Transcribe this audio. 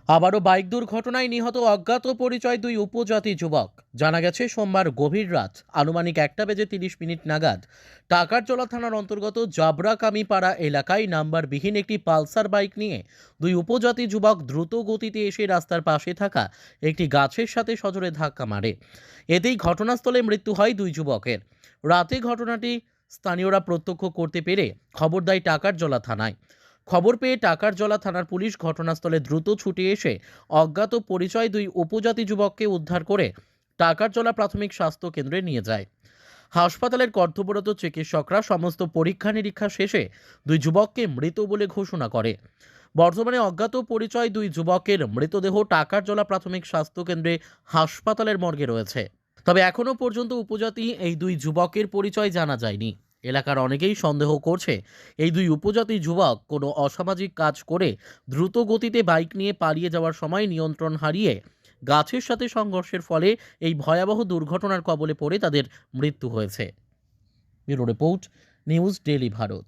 আবারও বাইক দুর্ঘটনায় নিহত অজ্ঞাত পরিচয় দুই উপজাতি যুবক। জানা গেছে সোমবার গভীর রাত আনুমানিক 1:30 নাগাদ টাকারজলা থানার অন্তর্গত জাবরাকামিপাড়া এলাকায় নাম্বারবিহীন একটি পালসার বাইক নিয়ে দুই উপজাতি যুবক দ্রুত গতিতে এসে রাস্তার পাশে থাকা একটি গাছের সাথে সজোরে ধাক্কা মারে। এতেই ঘটনাস্থলে মৃত্যু হয় দুই যুবকের। রাতে ঘটনাটি স্থানীয়রা প্রত্যক্ষ করতে পেরে খবর দেয় টাকারজলা থানায়। খবর পেয়ে টাকারজলা থানার পুলিশ ঘটনাস্থলে দ্রুত ছুটে এসে অজ্ঞাত পরিচয় দুই উপজাতি যুবককে উদ্ধার করে টাকারজলা প্রাথমিক স্বাস্থ্য কেন্দ্রে নিয়ে যায়। হাসপাতালের কর্তব্যরত চিকিৎসকরা সমস্ত পরীক্ষা নিরীক্ষা শেষে দুই যুবককে মৃত বলে ঘোষণা করে। বর্তমানে অজ্ঞাত পরিচয় দুই যুবকের মৃতদেহ টাকারজলা প্রাথমিক স্বাস্থ্য কেন্দ্রে হাসপাতালের মর্গে রয়েছে। তবে এখনও পর্যন্ত উপজাতি এই দুই যুবকের পরিচয় জানা যায়নি। এলাকার অনেকেই সন্দেহ করছে এই দুই উপজাতি যুবক কোনো অসামাজিক কাজ করে দ্রুত গতিতে বাইক নিয়ে পালিয়ে যাওয়ার সময় নিয়ন্ত্রণ হারিয়ে গাছের সাথে সংঘর্ষের ফলে এই ভয়াবহ দুর্ঘটনার কবলে পড়ে তাদের মৃত্যু হয়েছে। Bureau report, news daily Bharat.